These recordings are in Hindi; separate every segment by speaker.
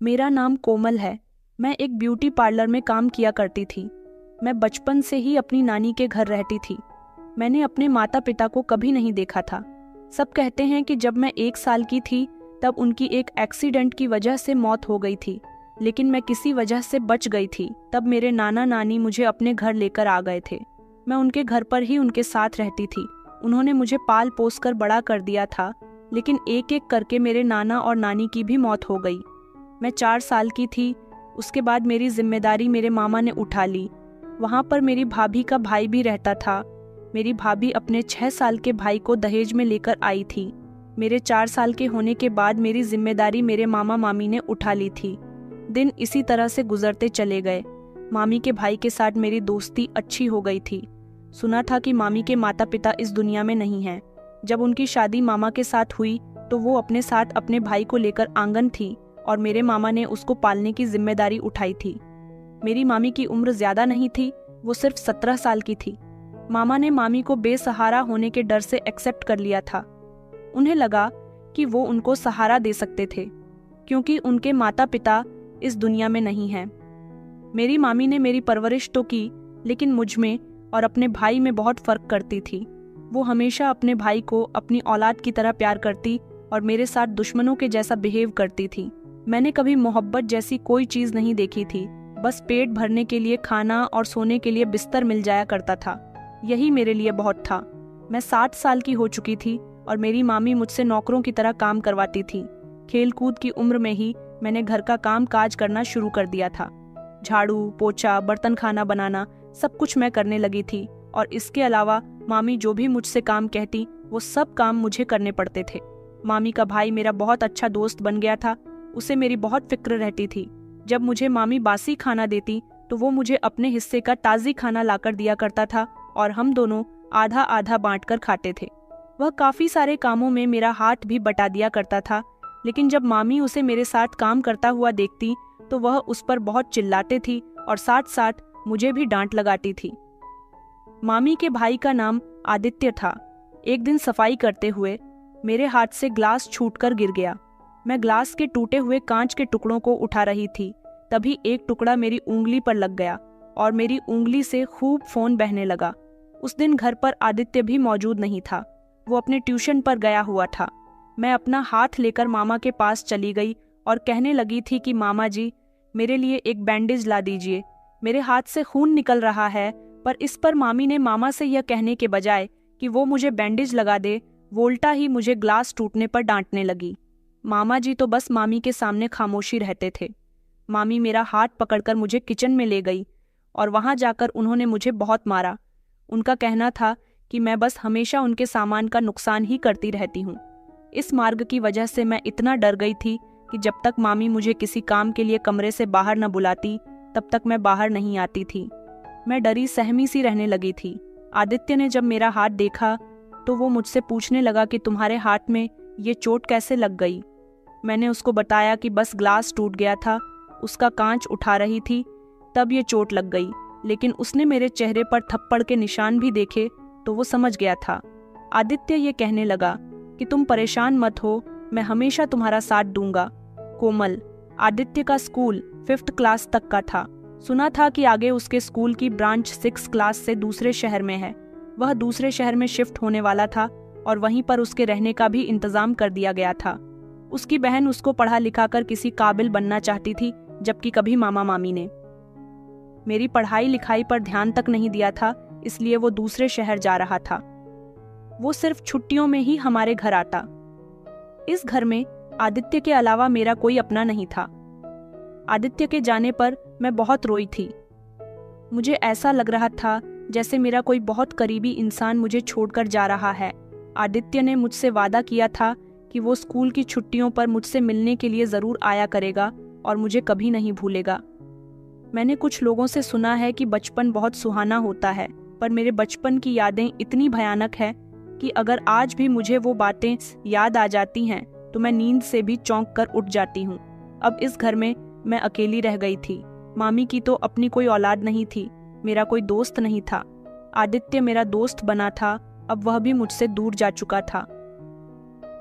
Speaker 1: मेरा नाम कोमल है। मैं एक ब्यूटी पार्लर में काम किया करती थी। मैं बचपन से ही अपनी नानी के घर रहती थी। मैंने अपने माता पिता को कभी नहीं देखा था। सब कहते हैं कि जब मैं 1 साल की थी तब उनकी एक एक्सीडेंट की वजह से मौत हो गई थी, लेकिन मैं किसी वजह से बच गई थी। तब मेरे नाना नानी मुझे अपने घर लेकर आ गए थे। मैं उनके घर पर ही उनके साथ रहती थी। उन्होंने मुझे पाल पोस कर बड़ा कर दिया था, लेकिन एक एक करके मेरे नाना और नानी की भी मौत हो गई। मैं 4 साल की थी। उसके बाद मेरी जिम्मेदारी मेरे मामा ने उठा ली। वहाँ पर मेरी भाभी का भाई भी रहता था। मेरी भाभी अपने 6 साल के भाई को दहेज में लेकर आई थी। मेरे 4 साल के होने के बाद मेरी जिम्मेदारी मेरे मामा मामी ने उठा ली थी। दिन इसी तरह से गुजरते चले गए। मामी के भाई के साथ मेरी दोस्ती अच्छी हो गई थी। सुना था कि मामी के माता पिता इस दुनिया में नहीं हैं। जब उनकी शादी मामा के साथ हुई तो वो अपने साथ अपने भाई को लेकर आंगन थी और मेरे मामा ने उसको पालने की जिम्मेदारी उठाई थी। मेरी मामी की उम्र ज्यादा नहीं थी, वो सिर्फ 17 साल की थी। मामा ने मामी को बेसहारा होने के डर से एक्सेप्ट कर लिया था। उन्हें लगा कि वो उनको सहारा दे सकते थे, क्योंकि उनके माता पिता इस दुनिया में नहीं हैं। मेरी मामी ने मेरी परवरिश तो की, लेकिन मुझ में और अपने भाई में बहुत फर्क करती थी। वो हमेशा अपने भाई को अपनी औलाद की तरह प्यार करती और मेरे साथ दुश्मनों के जैसा बिहेव करती थी। मैंने कभी मोहब्बत जैसी कोई चीज नहीं देखी थी। बस पेट भरने के लिए खाना और सोने के लिए बिस्तर मिल जाया करता था। यही मेरे लिए बहुत था। मैं 60 साल की हो चुकी थी और मेरी मामी मुझसे नौकरों की तरह काम करवाती थी। खेल कूद की उम्र में ही मैंने घर का काम काज करना शुरू कर दिया था। झाड़ू पोछा बर्तन खाना बनाना सब कुछ मैं करने लगी थी, और इसके अलावा मामी जो भी मुझसे काम कहती वो सब काम मुझे करने पड़ते थे। मामी का भाई मेरा बहुत अच्छा दोस्त बन गया था। उसे मेरी बहुत फिक्र रहती थी। जब मुझे मामी बासी खाना देती तो वो मुझे अपने हिस्से का ताज़ी खाना लाकर दिया करता था और हम दोनों आधा आधा बांटकर खाते थे। वह काफ़ी सारे कामों में मेरा हाथ भी बटा दिया करता था, लेकिन जब मामी उसे मेरे साथ काम करता हुआ देखती तो वह उस पर बहुत चिल्लाते थी और साथ साथ मुझे भी डांट लगाती थी। मामी के भाई का नाम आदित्य था। एक दिन सफाई करते हुए मेरे हाथ से ग्लास छूटकर गिर गया। मैं ग्लास के टूटे हुए कांच के टुकड़ों को उठा रही थी, तभी एक टुकड़ा मेरी उंगली पर लग गया और मेरी उंगली से खूब खून बहने लगा। उस दिन घर पर आदित्य भी मौजूद नहीं था। वो अपने ट्यूशन पर गया हुआ था। मैं अपना हाथ लेकर मामा के पास चली गई और कहने लगी थी कि मामा जी, मेरे लिए एक बैंडेज ला दीजिए। मेरे हाथ से खून निकल रहा है। पर इस पर मामी ने मामा से यह कहने के बजाय कि वो मुझे बैंडेज लगा दे, वो उल्टा ही मुझे ग्लास टूटने पर डांटने लगी। मामा जी तो बस मामी के सामने खामोशी रहते थे। मामी मेरा हाथ पकड़कर मुझे किचन में ले गई और वहां जाकर उन्होंने मुझे बहुत मारा। उनका कहना था कि मैं बस हमेशा उनके सामान का नुकसान ही करती रहती हूँ। इस मार्ग की वजह से मैं इतना डर गई थी कि जब तक मामी मुझे किसी काम के लिए कमरे से बाहर न बुलाती तब तक मैं बाहर नहीं आती थी। मैं डरी सहमी सी रहने लगी थी। आदित्य ने जब मेरा हाथ देखा तो वो मुझसे पूछने लगा कि तुम्हारे हाथ में ये चोट कैसे लग गई। मैंने उसको बताया कि बस ग्लास टूट गया था, उसका कांच उठा रही थी, तब ये चोट लग गई। लेकिन उसने मेरे चेहरे पर थप्पड़ के निशान भी देखे तो वो समझ गया था। आदित्य ये कहने लगा कि तुम परेशान मत हो, मैं हमेशा तुम्हारा साथ दूंगा। कोमल, आदित्य का स्कूल 5th क्लास तक का था। सुना था कि आगे उसके स्कूल की ब्रांच 6 क्लास से दूसरे शहर में है। वह दूसरे शहर में शिफ्ट होने वाला था और वहीं पर उसके रहने का भी इंतजाम कर दिया गया था। उसकी बहन उसको पढ़ा लिखा कर किसी काबिल बनना चाहती थी, जबकि कभी मामा मामी ने मेरी पढ़ाई लिखाई पर ध्यान तक नहीं दिया था, इसलिए वो दूसरे शहर जा रहा था। वो सिर्फ छुट्टियों में ही हमारे घर आता। इस घर में आदित्य के अलावा मेरा कोई अपना नहीं था। आदित्य के जाने पर मैं बहुत रोई थी। मुझे ऐसा लग रहा था जैसे मेरा कोई बहुत करीबी इंसान मुझे छोड़कर जा रहा है। आदित्य ने मुझसे वादा किया था कि वो स्कूल की छुट्टियों पर मुझसे मिलने के लिए जरूर आया करेगा और मुझे कभी नहीं भूलेगा। मैंने कुछ लोगों से सुना है कि बचपन बहुत सुहाना होता है, पर मेरे बचपन की यादें इतनी भयानक है कि अगर आज भी मुझे वो बातें याद आ जाती हैं तो मैं नींद से भी चौंक कर उठ जाती हूँ। अब इस घर में मैं अकेली रह गई थी। मामी की तो अपनी कोई औलाद नहीं थी, मेरा कोई दोस्त नहीं था। आदित्य मेरा दोस्त बना था, अब वह भी मुझसे दूर जा चुका था।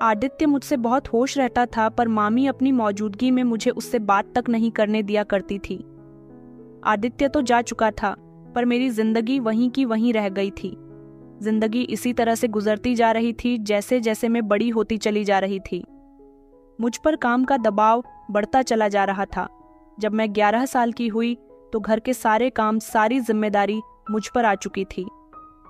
Speaker 1: आदित्य मुझसे बहुत होश रहता था, पर मामी अपनी मौजूदगी में मुझे उससे बात तक नहीं करने दिया करती थी। आदित्य तो जा चुका था, पर मेरी जिंदगी वहीं की वहीं रह गई थी। जिंदगी इसी तरह से गुजरती जा रही थी जैसे जैसे मैं बड़ी होती चली जा रही थी। मुझ पर काम का दबाव बढ़ता चला जा रहा था। जब मैं 11 साल की हुई तो घर के सारे काम, सारी जिम्मेदारी मुझ पर आ चुकी थी।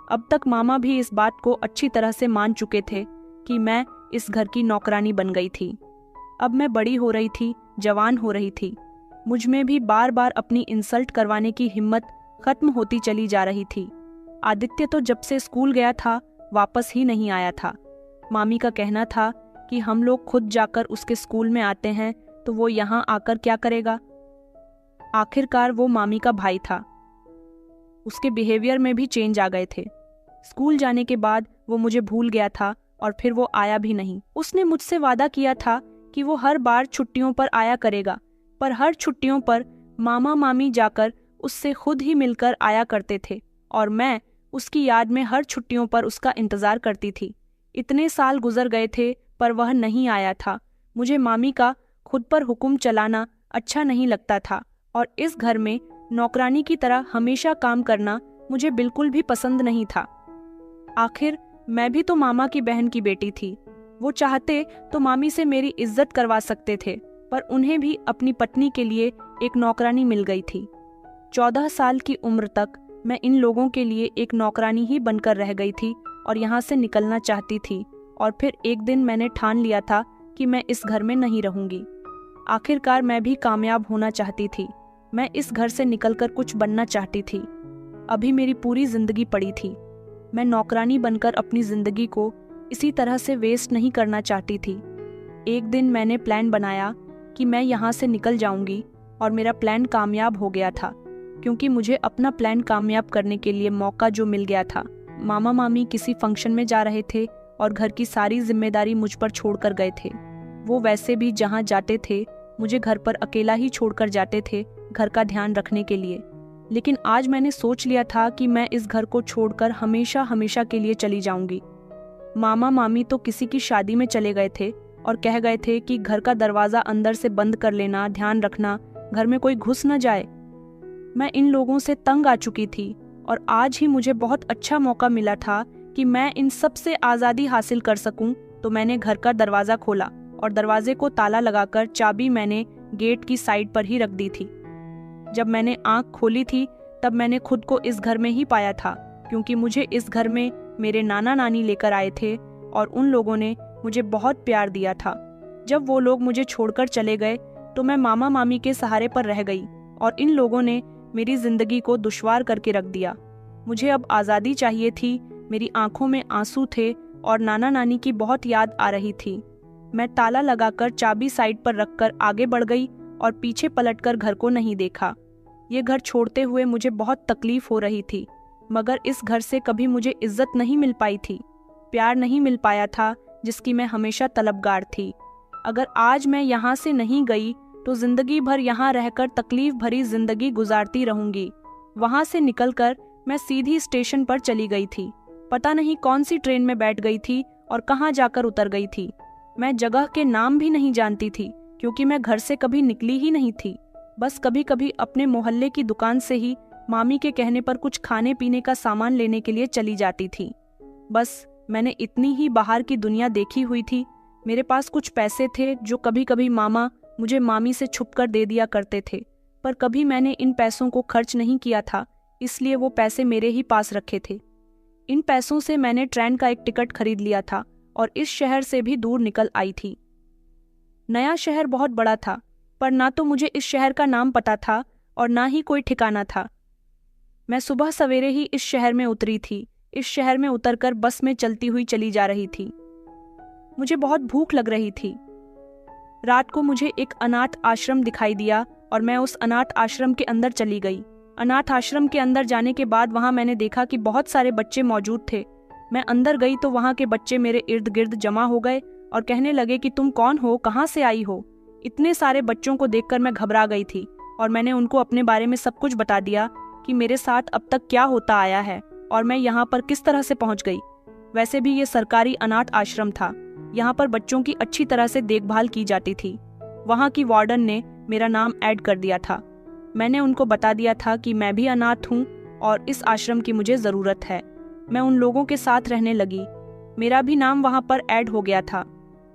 Speaker 1: अब तक मामा भी इस बात को अच्छी तरह से मान चुके थे कि मैं इस घर की नौकरानी बन गई थी। अब मैं बड़ी हो रही थी, जवान हो रही थी। मुझ में भी बार बार अपनी इंसल्ट करवाने की हिम्मत खत्म होती चली जा रही थी। आदित्य तो जब से स्कूल गया था वापस ही नहीं आया था। मामी का कहना था कि हम लोग खुद जाकर उसके स्कूल में आते हैं तो वो यहाँ आकर क्या करेगा। आखिरकार वो मामी का भाई था। उसके बिहेवियर में भी चेंज आ गए थे। स्कूल जाने के बाद वो मुझे भूल गया था और फिर वो आया भी नहीं। उसने मुझसे वादा किया था कि वो हर बार छुट्टियों पर आया करेगा, पर हर छुट्टियों पर मामा मामी जाकर उससे खुद ही मिलकर आया करते थे और मैं उसकी याद में हर छुट्टियों पर उसका इंतजार करती थी। इतने साल गुजर गए थे पर वह नहीं आया था। मुझे मामी का खुद पर हुक्म चलाना अच्छा नहीं लगता था और इस घर में नौकरानी की तरह हमेशा काम करना मुझे बिल्कुल भी पसंद नहीं था। आखिर मैं भी तो मामा की बहन की बेटी थी। वो चाहते तो मामी से मेरी इज्जत करवा सकते थे, पर उन्हें भी अपनी पत्नी के लिए एक नौकरानी मिल गई थी। 14 साल की उम्र तक मैं इन लोगों के लिए एक नौकरानी ही बनकर रह गई थी और यहाँ से निकलना चाहती थी। और फिर एक दिन मैंने ठान लिया था कि मैं इस घर में नहीं रहूंगी। आखिरकार मैं भी कामयाब होना चाहती थी। मैं इस घर से निकलकर कुछ बनना चाहती थी। अभी मेरी पूरी जिंदगी पड़ी थी। मैं नौकरानी बनकर अपनी जिंदगी को इसी तरह से वेस्ट नहीं करना चाहती थी। एक दिन मैंने प्लान बनाया कि मैं यहाँ से निकल जाऊंगी और मेरा प्लान कामयाब हो गया था, क्योंकि मुझे अपना प्लान कामयाब करने के लिए मौका जो मिल गया था। मामा मामी किसी फंक्शन में जा रहे थे और घर की सारी जिम्मेदारी मुझ पर छोड़कर गए थे। वो वैसे भी जहाँ जाते थे मुझे घर पर अकेला ही छोड़कर जाते थे, घर का ध्यान रखने के लिए। लेकिन आज मैंने सोच लिया था कि मैं इस घर को छोड़कर हमेशा हमेशा के लिए चली जाऊंगी। मामा मामी तो किसी की शादी में चले गए थे और कह गए थे कि घर का दरवाजा अंदर से बंद कर लेना, ध्यान रखना घर में कोई घुस न जाए। मैं इन लोगों से तंग आ चुकी थी और आज ही मुझे बहुत अच्छा मौका मिला था कि मैं इन सब से आज़ादी हासिल कर सकूं। तो मैंने घर का दरवाज़ा खोला और दरवाजे को ताला लगाकर चाबी मैंने गेट की साइड पर ही रख दी थी। जब मैंने आंख खोली थी तब मैंने खुद को इस घर में ही पाया था, क्योंकि मुझे इस घर में मेरे नाना नानी लेकर आए थे और उन लोगों ने मुझे बहुत प्यार दिया था। जब वो लोग मुझे छोड़कर चले गए तो मैं मामा मामी के सहारे पर रह गई और इन लोगों ने मेरी जिंदगी को दुश्वार करके रख दिया। मुझे अब आज़ादी चाहिए थी। मेरी आंखों में आंसू थे और नाना नानी की बहुत याद आ रही थी। मैं ताला लगाकर चाबी साइड पर रखकर आगे बढ़ गई और पीछे पलटकर घर को नहीं देखा। ये घर छोड़ते हुए मुझे बहुत तकलीफ हो रही थी, मगर इस घर से कभी मुझे इज्जत नहीं मिल पाई थी, प्यार नहीं मिल पाया था जिसकी मैं हमेशा तलबगार थी। अगर आज मैं यहाँ से नहीं गई तो जिंदगी भर यहाँ रहकर तकलीफ भरी जिंदगी गुजारती रहूंगी। वहाँ से निकलकर मैं सीधी स्टेशन पर चली गई थी। पता नहीं कौन सी ट्रेन में बैठ गई थी और कहाँ जाकर उतर गई थी। मैं जगह के नाम भी नहीं जानती थी, क्योंकि मैं घर से कभी निकली ही नहीं थी। बस कभी कभी अपने मोहल्ले की दुकान से ही मामी के कहने पर कुछ खाने पीने का सामान लेने के लिए चली जाती थी। बस मैंने इतनी ही बाहर की दुनिया देखी हुई थी। मेरे पास कुछ पैसे थे जो कभी कभी मामा मुझे मामी से छुपकर दे दिया करते थे, पर कभी मैंने इन पैसों को खर्च नहीं किया था, इसलिए वो पैसे मेरे ही पास रखे थे। इन पैसों से मैंने ट्रेन का एक टिकट खरीद लिया था और इस शहर से भी दूर निकल आई थी। नया शहर बहुत बड़ा था, पर ना तो मुझे इस शहर का नाम पता था और ना ही कोई ठिकाना था। मैं सुबह सवेरे ही इस शहर में उतरी थी। इस शहर में उतरकर बस में चलती हुई चली जा रही थी। मुझे बहुत भूख लग रही थी। रात को मुझे एक अनाथ आश्रम दिखाई दिया और मैं उस अनाथ आश्रम के अंदर चली गई। अनाथ आश्रम के अंदर जाने के बाद वहां मैंने देखा कि बहुत सारे बच्चे मौजूद थे। मैं अंदर गई तो वहां के बच्चे मेरे इर्द गिर्द जमा हो गए और कहने लगे कि तुम कौन हो, कहाँ से आई हो। इतने सारे बच्चों को देखकर मैं घबरा गई थी और मैंने उनको अपने बारे में सब कुछ बता दिया कि मेरे साथ अब तक क्या होता आया है और मैं यहाँ पर किस तरह से पहुँच गई। वैसे भी ये सरकारी अनाथ आश्रम था। यहाँ पर बच्चों की अच्छी तरह से देखभाल की जाती थी। वहाँ की वार्डन ने मेरा नाम ऐड कर दिया था। मैंने उनको बता दिया था कि मैं भी अनाथ हूँ और इस आश्रम की मुझे ज़रूरत है। मैं उन लोगों के साथ रहने लगी। मेरा भी नाम वहाँ पर ऐड हो गया था।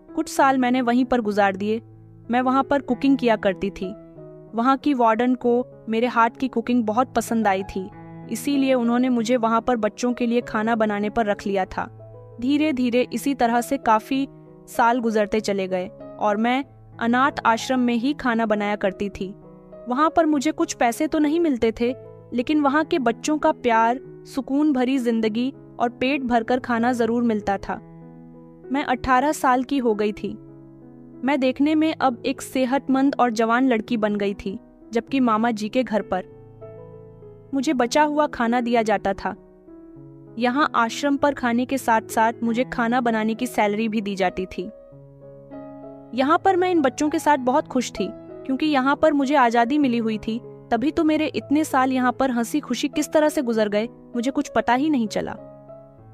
Speaker 1: कुछ साल मैंने वहीं पर गुजार दिए। मैं वहाँ पर कुकिंग किया करती थी। वहाँ की वार्डन को मेरे हाथ की कुकिंग बहुत पसंद आई थी, इसीलिए उन्होंने मुझे वहाँ पर बच्चों के लिए खाना बनाने पर रख लिया था। धीरे धीरे इसी तरह से काफ़ी साल गुजरते चले गए और मैं अनाथ आश्रम में ही खाना बनाया करती थी। वहाँ पर मुझे कुछ पैसे तो नहीं मिलते थे, लेकिन वहाँ के बच्चों का प्यार, सुकून भरी जिंदगी और पेट भरकर खाना ज़रूर मिलता था। मैं 18 साल की हो गई थी। मैं देखने में अब एक सेहतमंद और जवान लड़की बन गई थी, जबकि मामा जी के घर पर मुझे बचा हुआ खाना दिया जाता था। यहाँ आश्रम पर खाने के साथ साथ मुझे खाना बनाने की सैलरी भी दी जाती थी। यहाँ पर मैं इन बच्चों के साथ बहुत खुश थी, क्योंकि यहाँ पर मुझे आज़ादी मिली हुई थी। तभी तो मेरे इतने साल यहाँ पर हंसी खुशी किस तरह से गुजर गए, मुझे कुछ पता ही नहीं चला।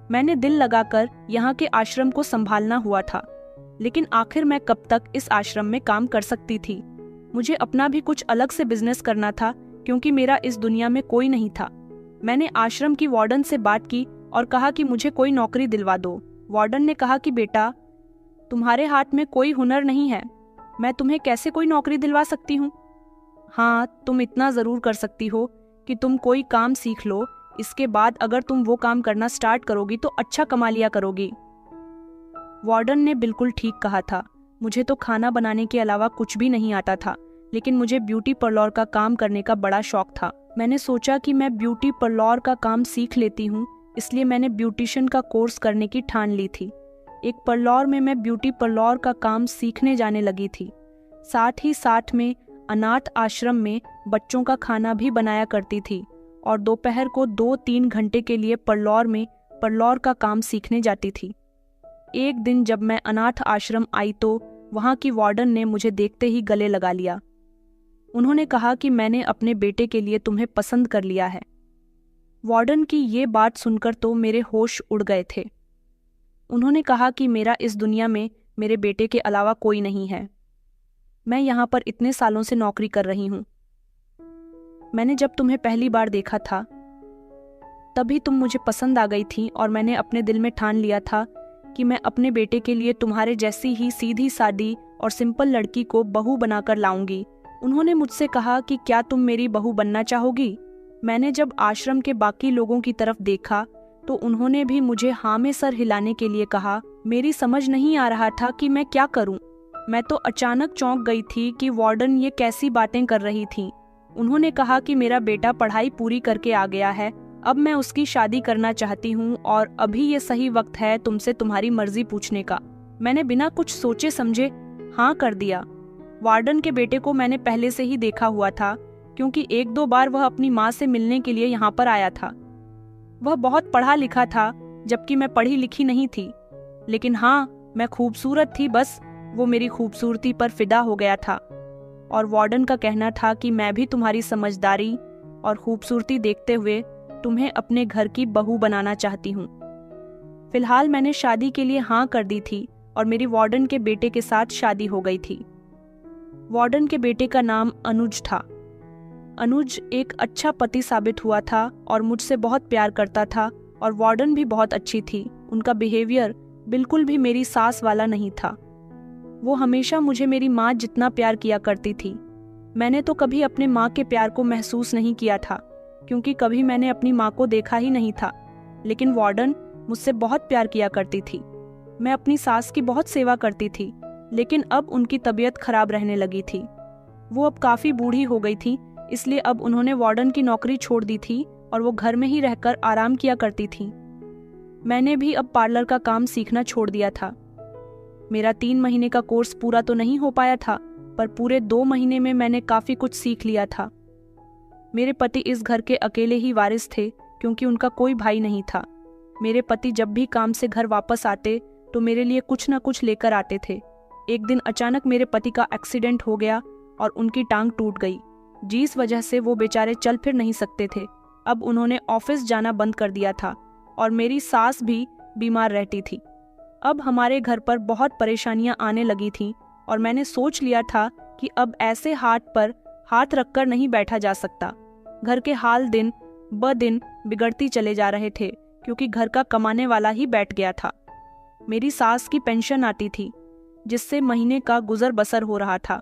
Speaker 1: मैंने दिल लगाकर यहाँ के आश्रम को संभालना हुआ था, लेकिन आखिर मैं कब तक इस आश्रम में काम कर सकती थी। मुझे अपना भी कुछ अलग से बिजनेस करना था, क्योंकि मेरा इस दुनिया में कोई नहीं था। मैंने आश्रम की वार्डन से बात की और कहा कि मुझे कोई नौकरी दिलवा दो। वार्डन ने कहा कि बेटा, तुम्हारे हाथ में कोई हुनर नहीं है, मैं तुम्हें कैसे कोई नौकरी दिलवा सकती हूँ। हाँ, तुम इतना ज़रूर कर सकती हो कि तुम कोई काम सीख लो। इसके बाद अगर तुम वो काम करना स्टार्ट करोगी तो अच्छा कमा लिया करोगी। वार्डन ने बिल्कुल ठीक कहा था। मुझे तो खाना बनाने के अलावा कुछ भी नहीं आता था, लेकिन मुझे ब्यूटी पार्लर का काम करने का बड़ा शौक था। मैंने सोचा कि मैं ब्यूटी पार्लर का काम सीख लेती हूँ, इसलिए मैंने ब्यूटिशियन का कोर्स करने की ठान ली थी। एक पार्लर में मैं ब्यूटी पार्लर का काम सीखने जाने लगी थी। साथ ही साथ में अनाथ आश्रम में बच्चों का खाना भी बनाया करती थी और दोपहर को 2-3 घंटे के लिए पार्लर में पार्लर का काम सीखने जाती थी। एक दिन जब मैं अनाथ आश्रम आई तो वहाँ की वार्डन ने मुझे देखते ही गले लगा लिया। उन्होंने कहा कि मैंने अपने बेटे के लिए तुम्हें पसंद कर लिया है। वार्डन की ये बात सुनकर तो मेरे होश उड़ गए थे। उन्होंने कहा कि मेरा इस दुनिया में मेरे बेटे के अलावा कोई नहीं है। मैं यहाँ पर इतने सालों से नौकरी कर रही हूँ। मैंने जब तुम्हें पहली बार देखा था तभी तुम मुझे पसंद आ गई थी और मैंने अपने दिल में ठान लिया था कि मैं अपने बेटे के लिए तुम्हारे जैसी ही सीधी सादी और सिंपल लड़की को बहू बनाकर लाऊंगी। उन्होंने मुझसे कहा कि क्या तुम मेरी बहू बनना चाहोगी। मैंने जब आश्रम के बाकी लोगों की तरफ देखा तो उन्होंने भी मुझे हाँ में सर हिलाने के लिए कहा। मेरी समझ नहीं आ रहा था कि मैं क्या करूं। मैं तो अचानक चौंक गई थी कि वार्डन ये कैसी बातें कर रही थी। उन्होंने कहा कि मेरा बेटा पढ़ाई पूरी करके आ गया है, अब मैं उसकी शादी करना चाहती हूँ और अभी ये सही वक्त है तुमसे तुम्हारी मर्जी पूछने का। मैंने बिना कुछ सोचे समझे हाँ कर दिया। वार्डन के बेटे को मैंने पहले से ही देखा हुआ था, क्योंकि 1-2 बार वह अपनी माँ से मिलने के लिए यहाँ पर आया था। वह बहुत पढ़ा लिखा था, जबकि मैं पढ़ी लिखी नहीं थी। लेकिन हाँ, मैं खूबसूरत थी, बस वो मेरी खूबसूरती पर फिदा हो गया था। और वार्डन का कहना था कि मैं भी तुम्हारी समझदारी और खूबसूरती देखते हुए तुम्हें अपने घर की बहू बनाना चाहती हूँ। फिलहाल मैंने शादी के लिए हाँ कर दी थी और मेरी वार्डन के बेटे के साथ शादी हो गई थी। वार्डन के बेटे का नाम अनुज था। अनुज एक अच्छा पति साबित हुआ था और मुझसे बहुत प्यार करता था और वार्डन भी बहुत अच्छी थी। उनका बिहेवियर बिल्कुल भी मेरी सास वाला नहीं था। वो हमेशा मुझे मेरी माँ जितना प्यार किया करती थी। मैंने तो कभी अपने माँ के प्यार को महसूस नहीं किया था, क्योंकि कभी मैंने अपनी माँ को देखा ही नहीं था। लेकिन वार्डन मुझसे बहुत प्यार किया करती थी। मैं अपनी सास की बहुत सेवा करती थी, लेकिन अब उनकी तबीयत खराब रहने लगी थी। वो अब काफ़ी बूढ़ी हो गई थी, इसलिए अब उन्होंने वार्डन की नौकरी छोड़ दी थी और वो घर में ही रहकर आराम किया करती थी। मैंने भी अब पार्लर का काम सीखना छोड़ दिया था। मेरा 3 महीने का कोर्स पूरा तो नहीं हो पाया था, पर पूरे 2 महीने में मैंने काफ़ी कुछ सीख लिया था। मेरे पति इस घर के अकेले ही वारिस थे, क्योंकि उनका कोई भाई नहीं था। मेरे पति जब भी काम से घर वापस आते तो मेरे लिए कुछ न कुछ लेकर आते थे। एक दिन अचानक मेरे पति का एक्सीडेंट हो गया और उनकी टांग टूट गई, जिस वजह से वो बेचारे चल फिर नहीं सकते थे। अब उन्होंने ऑफिस जाना बंद कर दिया था और मेरी सास भी बीमार रहती थी। अब हमारे घर पर बहुत परेशानियां आने लगी थीं और मैंने सोच लिया था कि अब ऐसे हाथ पर हाथ रखकर नहीं बैठा जा सकता। घर के हाल दिन ब दिन बिगड़ती चले जा रहे थे क्योंकि घर का कमाने वाला ही बैठ गया था। मेरी सास की पेंशन आती थी जिससे महीने का गुजर बसर हो रहा था,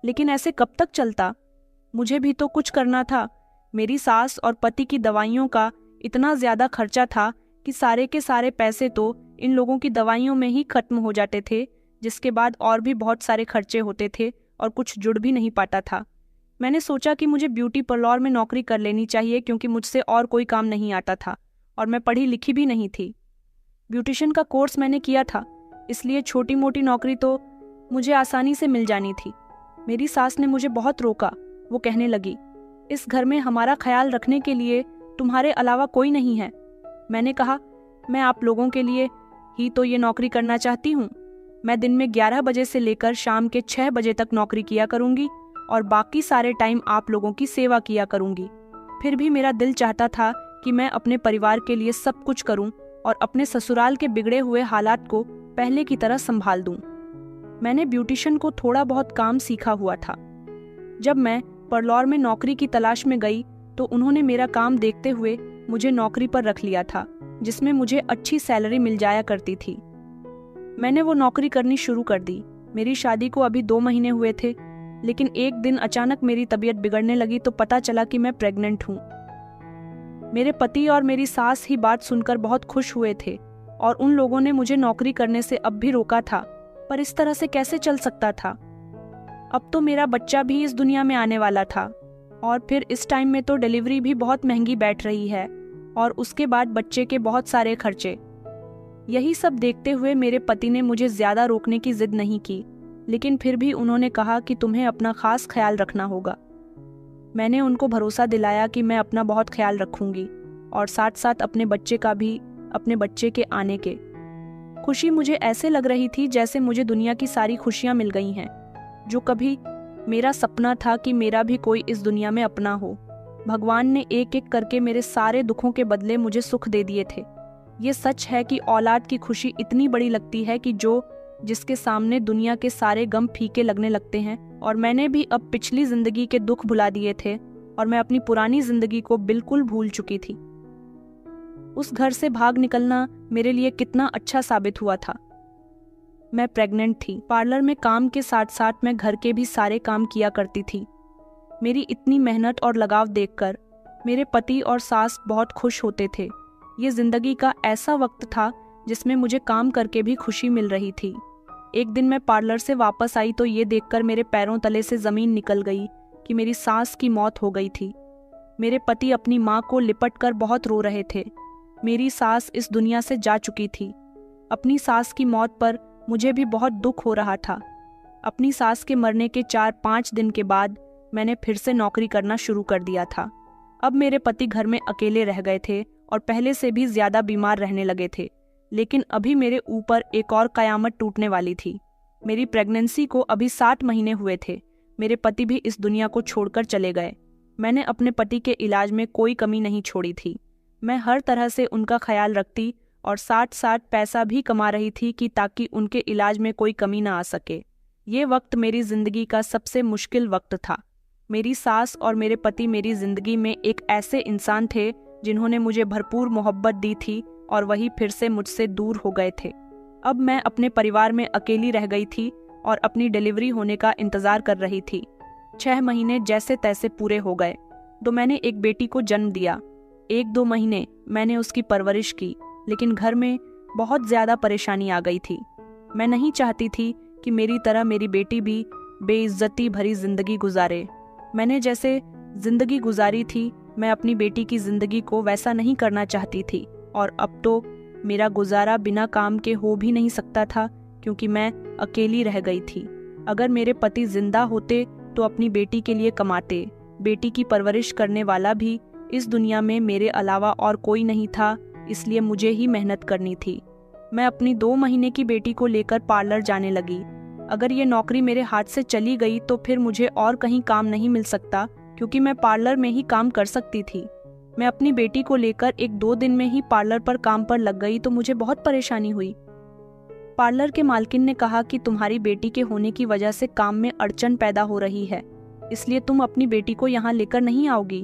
Speaker 1: लेकिन ऐसे कब तक चलता? मुझे भी तो कुछ करना था। मेरी सास और पति की दवाइयों का इतना ज्यादा खर्चा था कि सारे के सारे पैसे तो इन लोगों की दवाइयों में ही खत्म हो जाते थे, जिसके बाद और भी बहुत सारे खर्चे होते थे और कुछ जुड़ भी नहीं पाता था। मैंने सोचा कि मुझे ब्यूटी पार्लर में नौकरी कर लेनी चाहिए क्योंकि मुझसे और कोई काम नहीं आता था और मैं पढ़ी लिखी भी नहीं थी। ब्यूटिशियन का कोर्स मैंने किया था, इसलिए छोटी मोटी नौकरी तो मुझे आसानी से मिल जानी थी। मेरी सास ने मुझे बहुत रोका। वो कहने लगी, इस घर में हमारा ख्याल रखने के लिए तुम्हारे अलावा कोई नहीं है। मैंने कहा, मैं आप लोगों के लिए ही तो ये नौकरी करना चाहती हूँ। मैं दिन में 11 बजे से लेकर शाम के 6 बजे तक नौकरी किया करूँगी और बाकी सारे टाइम आप लोगों की सेवा किया करूँगी। फिर भी मेरा दिल चाहता था कि मैं अपने परिवार के लिए सब कुछ करूँ और अपने ससुराल के बिगड़े हुए हालात को पहले की तरह संभाल दूँ। मैंने ब्यूटिशियन को थोड़ा बहुत काम सीखा हुआ था। जब मैं पार्लर में नौकरी की तलाश में गई तो उन्होंने मेरा काम देखते हुए मुझे नौकरी पर रख लिया था, जिसमें मुझे अच्छी सैलरी मिल जाया करती थी। मैंने वो नौकरी करनी शुरू कर दी। मेरी शादी को अभी 2 महीने हुए थे, लेकिन एक दिन अचानक मेरी तबीयत बिगड़ने लगी तो पता चला कि मैं प्रेग्नेंट हूँ। मेरे पति और मेरी सास ही बात सुनकर बहुत खुश हुए थे और उन लोगों ने मुझे नौकरी करने से अब भी रोका था, पर इस तरह से कैसे चल सकता था? अब तो मेरा बच्चा भी इस दुनिया में आने वाला था और फिर इस टाइम में तो डिलीवरी भी बहुत महंगी बैठ रही है और उसके बाद बच्चे के बहुत सारे खर्चे। यही सब देखते हुए मेरे पति ने मुझे ज्यादा रोकने की जिद नहीं की, लेकिन फिर भी उन्होंने कहा कि तुम्हें अपना खास ख्याल रखना होगा। मैंने उनको भरोसा दिलाया कि मैं अपना बहुत ख्याल रखूंगी और साथ साथ अपने बच्चे का भी, अपने बच्चे के आने के। खुशी मुझे ऐसे लग रही थी जैसे मुझे दुनिया की सारी खुशियां मिल गई हैं, जो कभी मेरा सपना था कि मेरा भी कोई इस दुनिया में अपना हो। भगवान ने एक एक करके मेरे सारे दुखों के बदले मुझे सुख दे दिए थे। ये सच है कि औलाद की खुशी इतनी बड़ी लगती है कि जिसके सामने दुनिया के सारे गम फीके लगने लगते हैं। और मैंने भी अब पिछली जिंदगी के दुख भुला दिए थे और मैं अपनी पुरानी जिंदगी को बिल्कुल भूल चुकी थी। उस घर से भाग निकलना मेरे लिए कितना अच्छा साबित हुआ था। मैं प्रेग्नेंट थी। पार्लर में काम के साथ साथ मैं घर के भी सारे काम किया करती थी। मेरी इतनी मेहनत और लगाव देखकर मेरे पति और सास बहुत खुश होते थे। ये जिंदगी का ऐसा वक्त था जिसमें मुझे काम करके भी खुशी मिल रही थी। एक दिन मैं पार्लर से वापस आई तो ये देखकर मेरे पैरों तले से जमीन निकल गई कि मेरी सास की मौत हो गई थी। मेरे पति अपनी माँ को लिपट कर बहुत रो रहे थे। मेरी सास इस दुनिया से जा चुकी थी। अपनी सास की मौत पर मुझे भी बहुत दुख हो रहा था। अपनी सास के मरने के 4-5 दिन के बाद मैंने फिर से नौकरी करना शुरू कर दिया था। अब मेरे पति घर में अकेले रह गए थे और पहले से भी ज्यादा बीमार रहने लगे थे, लेकिन अभी मेरे ऊपर एक और कयामत टूटने वाली थी। मेरी प्रेगनेंसी को अभी 7 महीने हुए थे। मेरे पति भी इस दुनिया को छोड़कर चले गए। मैंने अपने पति के इलाज में कोई कमी नहीं छोड़ी थी। मैं हर तरह से उनका ख्याल रखती और साथ साथ पैसा भी कमा रही थी कि ताकि उनके इलाज में कोई कमी ना आ सके। ये वक्त मेरी जिंदगी का सबसे मुश्किल वक्त था। मेरी सास और मेरे पति मेरी जिंदगी में एक ऐसे इंसान थे जिन्होंने मुझे भरपूर मोहब्बत दी थी और वही फिर से मुझसे दूर हो गए थे। अब मैं अपने परिवार में अकेली रह गई थी और अपनी डिलीवरी होने का इंतजार कर रही थी। 6 महीने जैसे तैसे पूरे हो गए तो मैंने एक बेटी को जन्म दिया। 1-2 महीने मैंने उसकी परवरिश की, लेकिन घर में बहुत ज्यादा परेशानी आ गई थी। मैं नहीं चाहती थी कि मेरी तरह मेरी बेटी भी बेइज्जती भरी जिंदगी गुजारे। मैंने जैसे जिंदगी गुजारी थी, मैं अपनी बेटी की जिंदगी को वैसा नहीं करना चाहती थी। और अब तो मेरा गुजारा बिना काम के हो भी नहीं सकता था क्योंकि मैं अकेली रह गई थी। अगर मेरे पति जिंदा होते तो अपनी बेटी के लिए कमाते। बेटी की परवरिश करने वाला भी इस दुनिया में मेरे अलावा और कोई नहीं था, इसलिए मुझे ही मेहनत करनी थी। मैं अपनी 2 महीने की बेटी को लेकर पार्लर जाने लगी। अगर ये नौकरी मेरे हाथ से चली गई तो फिर मुझे और कहीं काम नहीं मिल सकता क्योंकि मैं पार्लर में ही काम कर सकती थी। मैं अपनी बेटी को लेकर 1-2 दिन में ही पार्लर पर काम पर लग गई तो मुझे बहुत परेशानी हुई। पार्लर के मालकिन ने कहा कि तुम्हारी बेटी के होने की वजह से काम में अड़चन पैदा हो रही है, इसलिए तुम अपनी बेटी को यहाँ लेकर नहीं आओगी।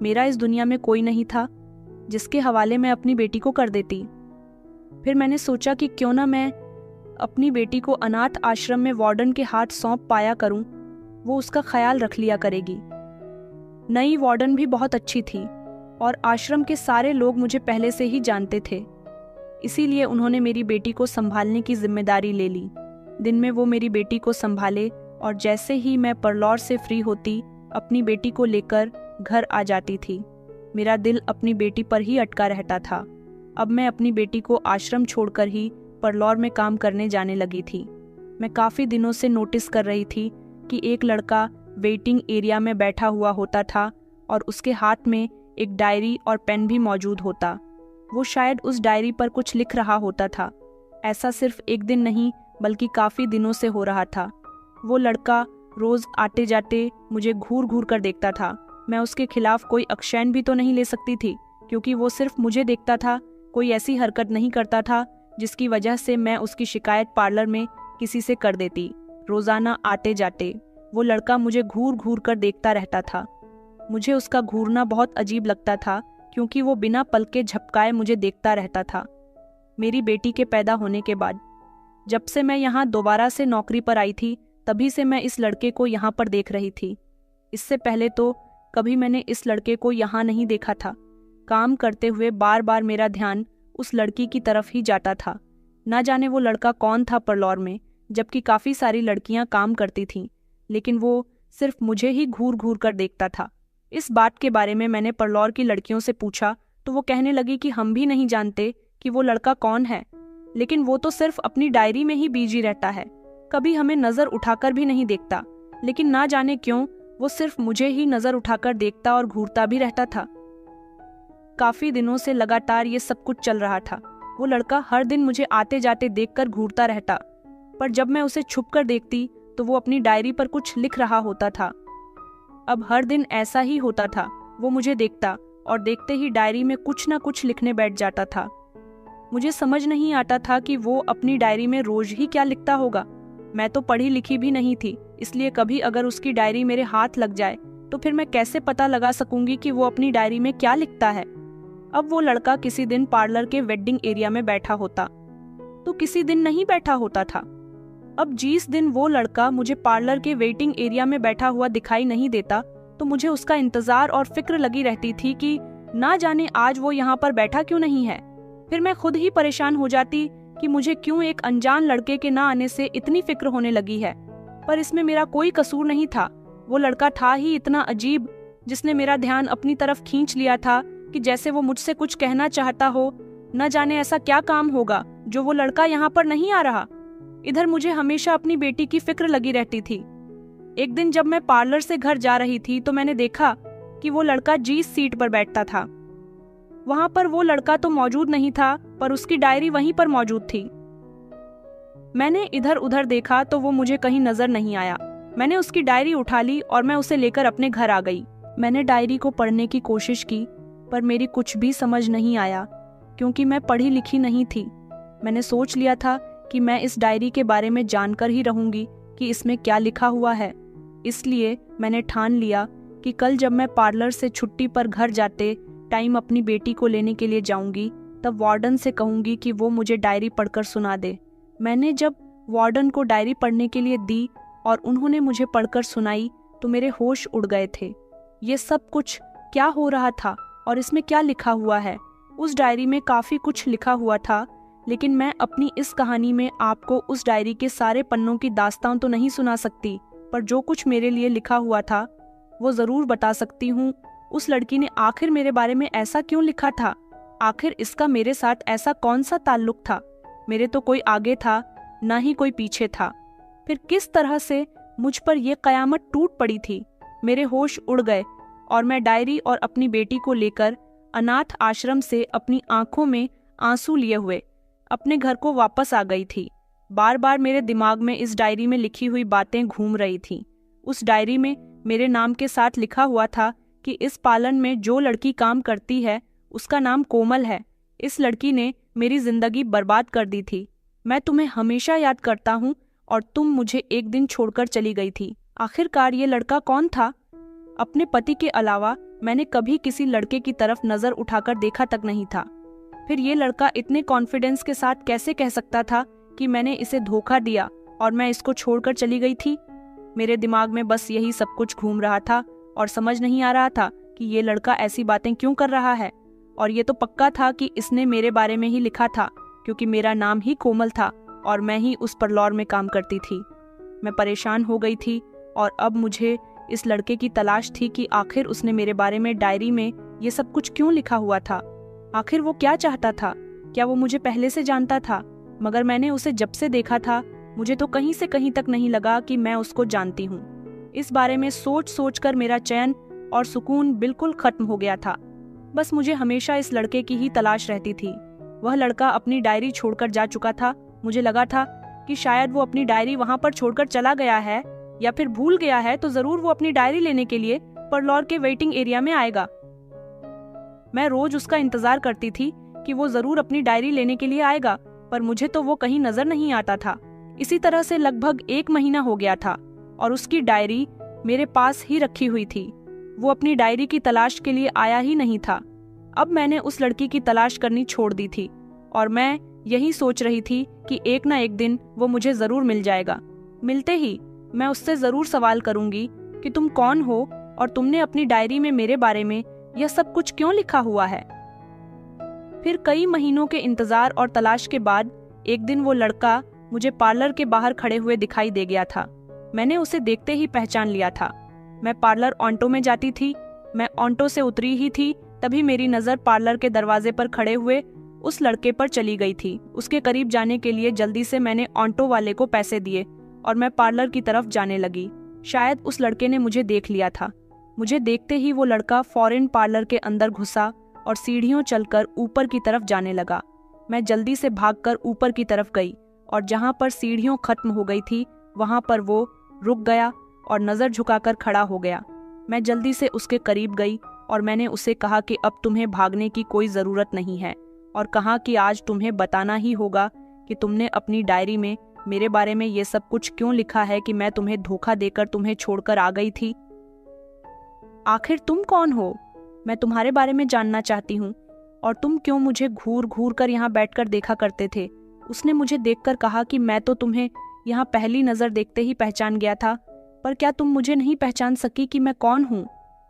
Speaker 1: मेरा इस दुनिया में कोई नहीं था जिसके हवाले मैं अपनी बेटी को कर देती। फिर मैंने सोचा कि क्यों ना मैं अपनी बेटी को अनाथ आश्रम में वार्डन के हाथ सौंप पाया करूं, वो उसका ख्याल रख लिया करेगी। नई वार्डन भी बहुत अच्छी थी और आश्रम के सारे लोग मुझे पहले से ही जानते थे, इसीलिए उन्होंने मेरी बेटी को संभालने की जिम्मेदारी ले ली। दिन में वो मेरी बेटी को संभाले और जैसे ही मैं परलौर से फ्री होती अपनी बेटी को लेकर घर आ जाती थी। मेरा दिल अपनी बेटी पर ही अटका रहता था। अब मैं अपनी बेटी को आश्रम छोड़कर ही परलौर में काम करने जाने लगी थी। मैं काफ़ी दिनों से नोटिस कर रही थी कि एक लड़का वेटिंग एरिया में बैठा हुआ होता था और उसके हाथ में एक डायरी और पेन भी मौजूद होता। वो शायद उस डायरी पर कुछ लिख रहा होता था। ऐसा सिर्फ एक दिन नहीं बल्कि काफ़ी दिनों से हो रहा था। वो लड़का रोज़ आते जाते मुझे घूर घूर कर देखता था। मैं उसके खिलाफ कोई एक्शन भी तो नहीं ले सकती थी क्योंकि वो सिर्फ मुझे देखता था, कोई ऐसी हरकत नहीं करता था जिसकी वजह से मैं उसकी शिकायत पार्लर में किसी से कर देती। रोज़ाना आते जाते वो लड़का मुझे घूर घूर कर देखता रहता था। मुझे उसका घूरना बहुत अजीब लगता था क्योंकि वो बिना पलके झपकाए मुझे देखता रहता था। मेरी बेटी के पैदा होने के बाद जब से मैं यहाँ दोबारा से नौकरी पर आई थी तभी से मैं इस लड़के को यहाँ पर देख रही थी। इससे पहले तो कभी मैंने इस लड़के को यहाँ नहीं देखा था। काम करते हुए बार बार मेरा ध्यान उस लड़की की तरफ ही जाता था। ना जाने वो लड़का कौन था परलौर में, जबकि काफ़ी सारी लड़कियां काम करती थीं, लेकिन वो सिर्फ मुझे ही घूर घूर कर देखता था। इस बात के बारे में मैंने परलौर की लड़कियों से पूछा तो वो कहने लगी कि हम भी नहीं जानते कि वो लड़का कौन है, लेकिन वो तो सिर्फ अपनी डायरी में ही बिजी रहता है, कभी हमें नज़र उठाकर भी नहीं देखता। लेकिन ना जाने क्यों वो सिर्फ मुझे ही नज़र उठाकर देखता और घूरता भी रहता था। काफ़ी दिनों से लगातार ये सब कुछ चल रहा था। वो लड़का हर दिन मुझे आते जाते देखकर घूरता रहता, पर जब मैं उसे छुपकर देखती तो वो अपनी डायरी पर कुछ लिख रहा होता था। अब हर दिन ऐसा ही होता था। वो मुझे देखता और देखते ही डायरी में कुछ ना कुछ लिखने बैठ जाता था। मुझे समझ नहीं आता था कि वो अपनी डायरी में रोज ही क्या लिखता होगा। मैं तो पढ़ी लिखी भी नहीं थी, इसलिए कभी अगर उसकी डायरी मेरे हाथ लग जाए तो फिर मैं कैसे पता लगा सकूंगी कि वो अपनी डायरी में क्या लिखता है। अब वो लड़का किसी दिन पार्लर के वेडिंग एरिया में बैठा होता तो किसी दिन नहीं बैठा होता था। अब जिस दिन वो लड़का मुझे पार्लर के वेटिंग एरिया में बैठा हुआ दिखाई नहीं देता तो मुझे उसका इंतजार और फिक्र लगी रहती थी कि ना जाने आज वो यहाँ पर बैठा क्यों नहीं है। फिर मैं खुद ही परेशान हो जाती कि मुझे क्यों एक अनजान लड़के के ना आने से इतनी फिक्र होने लगी है। पर इसमें मेरा कोई कसूर नहीं था। वो लड़का था ही इतना अजीब जिसने मेरा ध्यान अपनी तरफ खींच लिया था कि जैसे वो मुझसे कुछ कहना चाहता हो। न जाने ऐसा क्या काम होगा जो वो लड़का यहाँ पर नहीं आ रहा। इधर मुझे हमेशा अपनी बेटी की फिक्र लगी रहती थी। एक दिन जब मैं पार्लर से घर जा रही थी तो मैंने देखा कि वो लड़का जिस सीट पर बैठता था वहां पर वो लड़का तो मौजूद नहीं था, पर उसकी डायरी वहीं पर मौजूद थी। मैंने इधर उधर देखा तो वो मुझे कहीं नजर नहीं आया। मैंने उसकी डायरी उठा ली और मैं उसे लेकर अपने घर आ गई। मैंने डायरी को पढ़ने की कोशिश की पर मेरी कुछ भी समझ नहीं आया क्योंकि मैं पढ़ी लिखी नहीं थी। मैंने सोच लिया था कि मैं इस डायरी के बारे में जानकर ही रहूंगी कि इसमें क्या लिखा हुआ है। इसलिए मैंने ठान लिया कि कल जब मैं पार्लर से छुट्टी पर घर जाते टाइम अपनी बेटी को लेने के लिए जाऊंगी तब वार्डन से कहूंगी कि वो मुझे डायरी पढ़कर सुना दे। मैंने जब वार्डन को डायरी पढ़ने के लिए दी और उन्होंने मुझे पढ़कर सुनाई तो मेरे होश उड़ गए थे। ये सब कुछ क्या हो रहा था और इसमें क्या लिखा हुआ है? उस डायरी में काफ़ी कुछ लिखा हुआ था, लेकिन मैं अपनी इस कहानी में आपको उस डायरी के सारे पन्नों की दास्तान तो नहीं सुना सकती, पर जो कुछ मेरे लिए लिखा हुआ था वो ज़रूर बता सकती हूँ। उस लड़की ने आखिर मेरे बारे में ऐसा क्यों लिखा था? आखिर इसका मेरे साथ ऐसा कौन सा ताल्लुक था? मेरे तो कोई आगे था ना ही कोई पीछे था। फिर किस तरह से मुझ पर यह कयामत टूट पड़ी थी? मेरे होश उड़ गए और मैं डायरी और अपनी बेटी को लेकर अनाथ आश्रम से अपनी आंखों में आंसू लिए हुए अपने घर को वापस आ गई थी। बार बार मेरे दिमाग में इस डायरी में लिखी हुई बातें घूम रही थीं। उस डायरी में मेरे नाम के साथ लिखा हुआ था कि इस पालन में जो लड़की काम करती है उसका नाम कोमल है। इस लड़की ने मेरी जिंदगी बर्बाद कर दी थी। मैं तुम्हें हमेशा याद करता हूँ और तुम मुझे एक दिन छोड़कर चली गई थी। आखिरकार ये लड़का कौन था? अपने पति के अलावा मैंने कभी किसी लड़के की तरफ नजर उठाकर देखा तक नहीं था। फिर ये लड़का इतने कॉन्फिडेंस के साथ कैसे कह सकता था कि मैंने इसे धोखा दिया और मैं इसको छोड़कर चली गई थी? मेरे दिमाग में बस यही सब कुछ घूम रहा था और समझ नहीं आ रहा था कि ये लड़का ऐसी बातें क्यों कर रहा है। और ये तो पक्का था कि इसने मेरे बारे में ही लिखा था, क्योंकि मेरा नाम ही कोमल था और मैं ही उस परलौर में काम करती थी। मैं परेशान हो गई थी और अब मुझे इस लड़के की तलाश थी कि आखिर उसने मेरे बारे में डायरी में ये सब कुछ क्यों लिखा हुआ था। आखिर वो क्या चाहता था? क्या वो मुझे पहले से जानता था? मगर मैंने उसे जब से देखा था मुझे तो कहीं से कहीं तक नहीं लगा कि मैं उसको जानती हूँ। इस बारे में सोच सोच कर मेरा चैन और सुकून बिल्कुल खत्म हो गया था। बस मुझे हमेशा इस लड़के की ही तलाश रहती थी। वह लड़का अपनी डायरी छोड़कर जा चुका था। मुझे लगा था कि शायद वो अपनी डायरी वहां पर छोड़कर चला गया है, या फिर भूल गया है तो जरूर वो अपनी डायरी लेने के लिए परलौर के वेटिंग एरिया में आएगा। मैं रोज उसका इंतजार करती थी कि वो जरूर अपनी डायरी लेने के लिए आएगा, पर मुझे तो वो कहीं नजर नहीं आता था। इसी तरह से लगभग 1 महीना हो गया था और उसकी डायरी मेरे पास ही रखी हुई थी। वो अपनी डायरी की तलाश के लिए आया ही नहीं था। अब मैंने उस लड़की की तलाश करनी छोड़ दी थी और मैं यही सोच रही थी कि एक ना एक दिन वो मुझे जरूर मिल जाएगा। मिलते ही मैं उससे जरूर सवाल करूंगी कि तुम कौन हो और तुमने अपनी डायरी में मेरे बारे में यह सब कुछ क्यों लिखा हुआ है। फिर कई महीनों के इंतजार और तलाश के बाद एक दिन वो लड़का मुझे पार्लर के बाहर खड़े हुए दिखाई दे गया था। मैंने उसे देखते ही पहचान लिया था। मैं पार्लर ऑटो में जाती थी। मैं ऑटो से उतरी ही थी तभी मेरी नजर पार्लर के दरवाजे पर खड़े हुए उस लड़के पर चली गई थी। उसके करीब जाने के लिए जल्दी से मैंने ऑटो वाले को पैसे दिए और मैं पार्लर की तरफ जाने लगी। शायद उस लड़के ने मुझे देख लिया था। मुझे देखते ही वो लड़का फौरन पार्लर के अंदर घुसा और सीढ़ियों चलकर ऊपर की तरफ जाने लगा। मैं जल्दी से भागकर ऊपर की तरफ गई और जहां पर सीढ़ियों खत्म हो गई थी वहां पर वो रुक गया और नजर झुकाकर खड़ा हो गया। मैं जल्दी से उसके करीब गई और मैंने उसे कहा कि अब तुम्हें भागने की कोई जरूरत नहीं है, और कहा कि आज तुम्हें बताना ही होगा कि तुमने अपनी डायरी में मेरे बारे में ये सब कुछ क्यों लिखा है कि मैं तुम्हें धोखा देकर तुम्हें छोड़कर आ गई थी। आखिर तुम कौन हो? मैं तुम्हारे बारे में जानना चाहती हूँ। और तुम क्यों मुझे घूर घूर कर यहाँ बैठकर देखा करते थे? उसने मुझे देखकर कहा कि मैं तो तुम्हें यहाँ पहली नजर देखते ही पहचान गया था, पर क्या तुम मुझे नहीं पहचान सकी कि मैं कौन हूँ?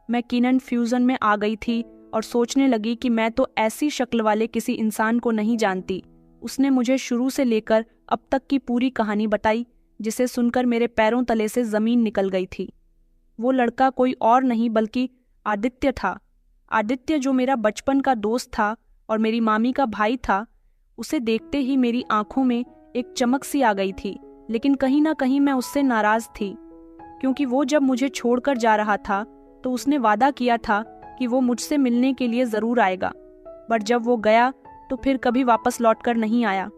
Speaker 1: मैं किनन फ्यूजन में आ गई थी और सोचने लगी कि मैं तो ऐसी शक्ल वाले किसी इंसान को नहीं जानती। उसने मुझे शुरू से लेकर अब तक की पूरी कहानी बताई, जिसे सुनकर मेरे पैरों तले से जमीन निकल गई थी। वो लड़का कोई और नहीं बल्कि आदित्य था। आदित्य जो मेरा बचपन का दोस्त था और मेरी मामी का भाई था। उसे देखते ही मेरी आंखों में एक चमक सी आ गई थी, लेकिन कहीं ना कहीं मैं उससे नाराज थी, क्योंकि वो जब मुझे छोड़कर जा रहा था तो उसने वादा किया था कि वो मुझसे मिलने के लिए जरूर आएगा, पर जब वो गया तो फिर कभी वापस लौटकर नहीं आया।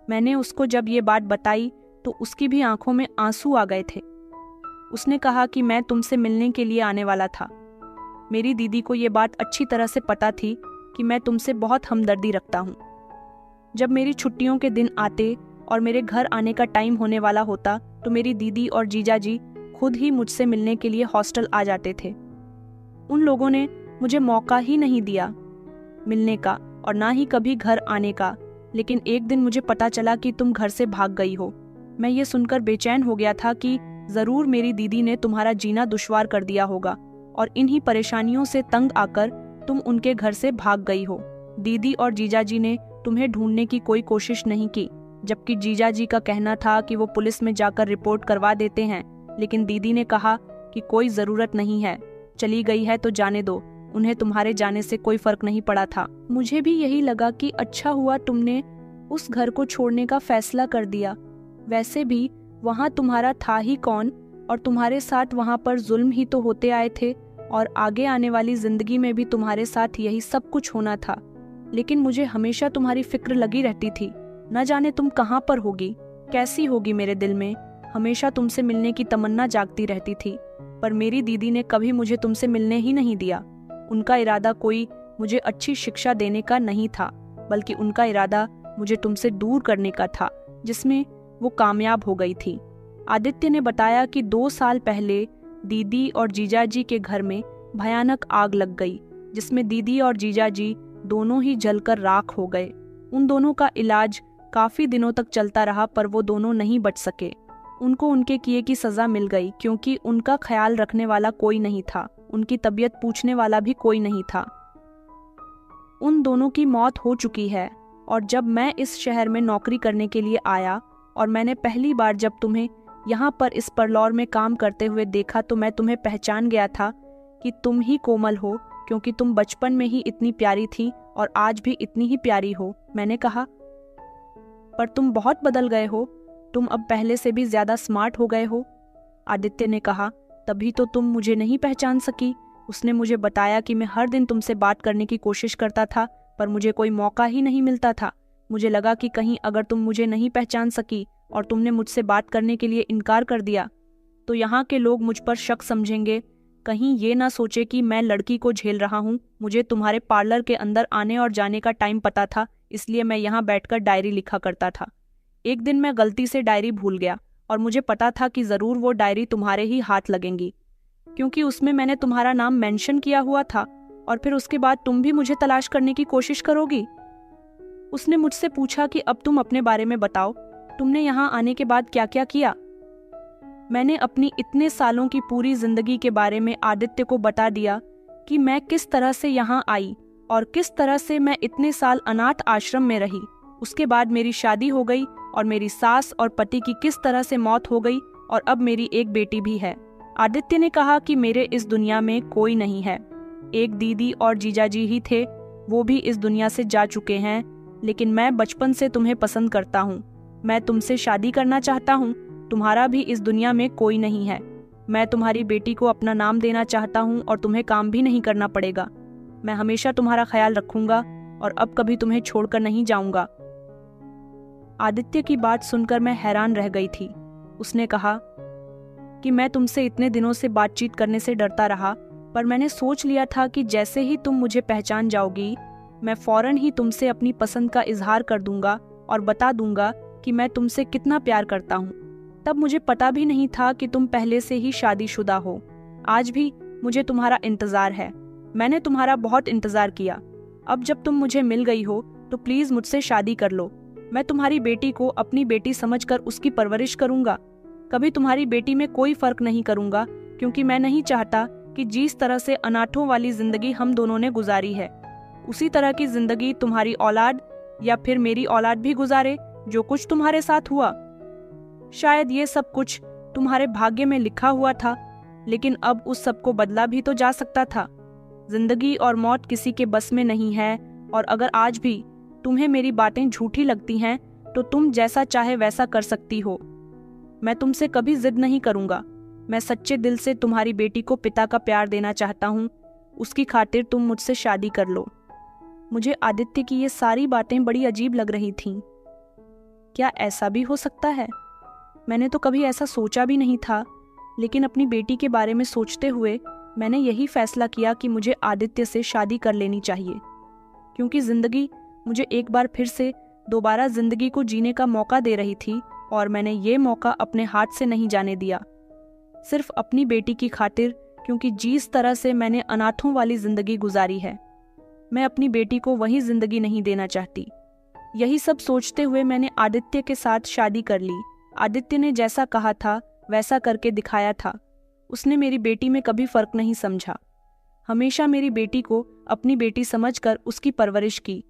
Speaker 1: मैंने उसको जब ये बात बताई तो उसकी भी आंखों में आंसू आ गए थे। उसने कहा कि मैं तुमसे मिलने के लिए आने वाला था। मेरी दीदी को ये बात अच्छी तरह से पता थी कि मैं तुमसे बहुत हमदर्दी रखता हूँ। जब मेरी छुट्टियों के दिन आते और मेरे घर आने का टाइम होने वाला होता तो मेरी दीदी और जीजा जी खुद ही मुझसे मिलने के लिए हॉस्टल आ जाते थे। उन लोगों ने मुझे मौका ही नहीं दिया मिलने का और ना ही कभी घर आने का, लेकिन एक दिन मुझे पता चला कि तुम घर से भाग गई हो। मैं ये सुनकर बेचैन हो गया था कि जरूर मेरी दीदी ने तुम्हारा जीना दुश्वार कर दिया होगा और इन्हीं परेशानियों से तंग आकर तुम उनके घर से भाग गई हो। दीदी और जीजाजी ने तुम्हें ढूंढने की कोई कोशिश नहीं की, जबकि जीजाजी का कहना था कि वो पुलिस में जाकर रिपोर्ट करवा देते हैं, लेकिन दीदी ने कहा कि कोई जरूरत नहीं है, चली गई है तो जाने दो, उन्हें तुम्हारे जाने से कोई फर्क नहीं पड़ा था। मुझे भी यही लगा कि अच्छा हुआ तुमने उस घर को छोड़ने का फैसला कर दिया। वैसे भी वहाँ तुम्हारा था ही कौन, और तुम्हारे साथ वहाँ पर जुल्म ही तो होते आए थे और आगे आने वाली जिंदगी में भी तुम्हारे साथ यही सब कुछ होना था। लेकिन मुझे हमेशा तुम्हारी फिक्र लगी रहती थी। न जाने तुम कहाँ पर होगी, कैसी होगी। मेरे दिल में हमेशा तुमसे मिलने की तमन्ना जागती रहती थी, पर मेरी दीदी ने कभी मुझे तुमसे मिलने ही नहीं दिया। उनका इरादा कोई मुझे अच्छी शिक्षा देने का नहीं था, बल्कि उनका इरादा मुझे तुमसे दूर करने का था, जिसमें वो कामयाब हो गई थी। आदित्य ने बताया कि 2 साल पहले दीदी और जीजाजी के घर में भयानक आग लग गई, जिसमें दीदी और जीजाजी दोनों ही जलकर राख हो गए। उन दोनों का इलाज काफी दिनों तक चलता रहा, पर वो दोनों नहीं बच सके। उनको उनके किए की सजा मिल गई, क्योंकि उनका ख्याल रखने वाला कोई नहीं था, उनकी तबीयत पूछने वाला भी कोई नहीं था। उन दोनों की मौत हो चुकी है। और जब मैं इस शहर में नौकरी करने के लिए आया और मैंने पहली बार जब तुम्हें यहाँ पर इस परलौर में काम करते हुए देखा, तो मैं तुम्हें पहचान गया था कि तुम ही कोमल हो, क्योंकि तुम बचपन में ही इतनी प्यारी थी और आज भी इतनी ही प्यारी हो। मैंने कहा, पर तुम बहुत बदल गए हो, तुम अब पहले से भी ज्यादा स्मार्ट हो गए हो। आदित्य ने कहा, तभी तो तुम मुझे नहीं पहचान सकी। उसने मुझे बताया कि मैं हर दिन तुमसे बात करने की कोशिश करता था, पर मुझे कोई मौका ही नहीं मिलता था। मुझे लगा कि कहीं अगर तुम मुझे नहीं पहचान सकी और तुमने मुझसे बात करने के लिए इनकार कर दिया, तो यहाँ के लोग मुझ पर शक समझेंगे। कहीं ये ना सोचे कि मैं लड़की को झेल रहा हूँ। मुझे तुम्हारे पार्लर के अंदर आने और जाने का टाइम पता था, इसलिए मैं यहाँ बैठकर डायरी लिखा करता था। एक दिन मैं गलती से डायरी भूल गया और मुझे पता था कि जरूर वो डायरी तुम्हारे ही हाथ लगेंगी, क्योंकि उसमें मैंने तुम्हारा नाम मेंशन किया हुआ था, और फिर उसके बाद तुम भी मुझे तलाश करने की कोशिश करोगी। उसने मुझसे पूछा कि अब तुम अपने बारे में बताओ, तुमने यहाँ आने के बाद क्या क्या किया। मैंने अपनी इतने सालों की पूरी जिंदगी के बारे में आदित्य को बता दिया कि मैं किस तरह से यहाँ आई और किस तरह से मैं इतने साल अनाथ आश्रम में रही। उसके बाद मेरी शादी हो गई और मेरी सास और पति की किस तरह से मौत हो गई, और अब मेरी एक बेटी भी है। आदित्य ने कहा कि मेरे इस दुनिया में कोई नहीं है, एक दीदी और जीजाजी ही थे, वो भी इस दुनिया से जा चुके हैं, लेकिन मैं बचपन से तुम्हें पसंद करता हूँ। मैं तुमसे शादी करना चाहता हूँ। तुम्हारा भी इस दुनिया में कोई नहीं है। मैं तुम्हारी बेटी को अपना नाम देना चाहता हूँ और तुम्हें काम भी नहीं करना पड़ेगा। मैं हमेशा तुम्हारा ख्याल रखूंगा और अब कभी तुम्हें छोड़कर नहीं जाऊंगा। आदित्य की बात सुनकर मैं हैरान रह गई थी। उसने कहा कि मैं तुमसे इतने दिनों से बातचीत करने से डरता रहा, पर मैंने सोच लिया था कि जैसे ही तुम मुझे पहचान जाओगी, मैं फौरन ही तुमसे अपनी पसंद का इजहार कर दूंगा और बता दूंगा कि मैं तुमसे कितना प्यार करता हूँ। तब मुझे पता भी नहीं था कि तुम पहले से ही शादीशुदा हो। आज भी मुझे तुम्हारा इंतजार है। मैंने तुम्हारा बहुत इंतजार किया। अब जब तुम मुझे मिल गई हो तो प्लीज मुझसे शादी कर लो। मैं तुम्हारी बेटी को अपनी बेटी समझकर उसकी परवरिश करूंगा। कभी तुम्हारी बेटी में कोई फर्क नहीं करूंगा, क्योंकि मैं नहीं चाहता कि जिस तरह से अनाथों वाली जिंदगी हम दोनों ने गुजारी है, उसी तरह की जिंदगी तुम्हारी औलाद या फिर मेरी औलाद भी गुजारे। जो कुछ तुम्हारे साथ हुआ, शायद ये सब कुछ तुम्हारे भाग्य में लिखा हुआ था, लेकिन अब उस सब को बदला भी तो जा सकता था। जिंदगी और मौत किसी के बस में नहीं है, और अगर आज भी तुम्हें मेरी बातें झूठी लगती हैं तो तुम जैसा चाहे वैसा कर सकती हो। मैं तुमसे कभी जिद नहीं करूंगा। मैं सच्चे दिल से तुम्हारी बेटी को पिता का प्यार देना चाहता हूँ। उसकी खातिर तुम मुझसे शादी कर लो। मुझे आदित्य की ये सारी बातें बड़ी अजीब लग रही थीं। क्या ऐसा भी हो सकता है? मैंने तो कभी ऐसा सोचा भी नहीं था, लेकिन अपनी बेटी के बारे में सोचते हुए मैंने यही फैसला किया कि मुझे आदित्य से शादी कर लेनी चाहिए, क्योंकि जिंदगी मुझे एक बार फिर से दोबारा जिंदगी को जीने का मौका दे रही थी, और मैंने ये मौका अपने हाथ से नहीं जाने दिया, सिर्फ अपनी बेटी की खातिर, क्योंकि जिस तरह से मैंने अनाथों वाली जिंदगी गुजारी है, मैं अपनी बेटी को वही जिंदगी नहीं देना चाहती। यही सब सोचते हुए मैंने आदित्य के साथ शादी कर ली। आदित्य ने जैसा कहा था वैसा करके दिखाया था। उसने मेरी बेटी में कभी फर्क नहीं समझा, हमेशा मेरी बेटी को अपनी बेटी समझकर उसकी परवरिश की।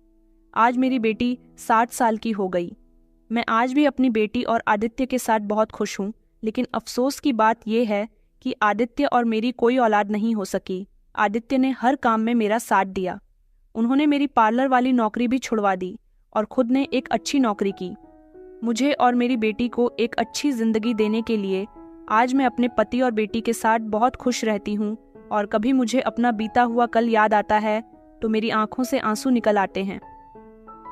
Speaker 1: आज मेरी बेटी 60 साल की हो गई। मैं आज भी अपनी बेटी और आदित्य के साथ बहुत खुश हूँ, लेकिन अफसोस की बात यह है कि आदित्य और मेरी कोई औलाद नहीं हो सकी। आदित्य ने हर काम में मेरा साथ दिया। उन्होंने मेरी पार्लर वाली नौकरी भी छुड़वा दी और खुद ने एक अच्छी नौकरी की। मुझे और मेरी बेटी को एक अच्छी जिंदगी देने के लिए आज मैं अपने पति और बेटी के साथ बहुत खुश रहती हूँ, और कभी मुझे अपना बीता हुआ कल याद आता है तो मेरी आंखों से आंसू निकल आते हैं।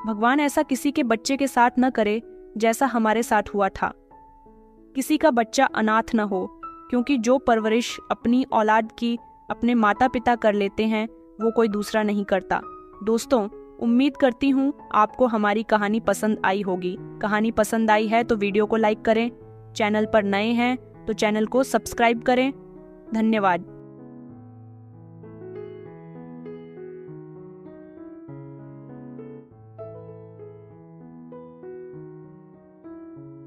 Speaker 1: भगवान ऐसा किसी के बच्चे के साथ न करे जैसा हमारे साथ हुआ था। किसी का बच्चा अनाथ न हो, क्योंकि जो परवरिश अपनी औलाद की अपने माता पिता कर लेते हैं वो कोई दूसरा नहीं करता। दोस्तों, उम्मीद करती हूँ आपको हमारी कहानी पसंद आई होगी। कहानी पसंद आई है तो वीडियो को लाइक करें, चैनल पर नए हैं तो चैनल को सब्सक्राइब करें। धन्यवाद।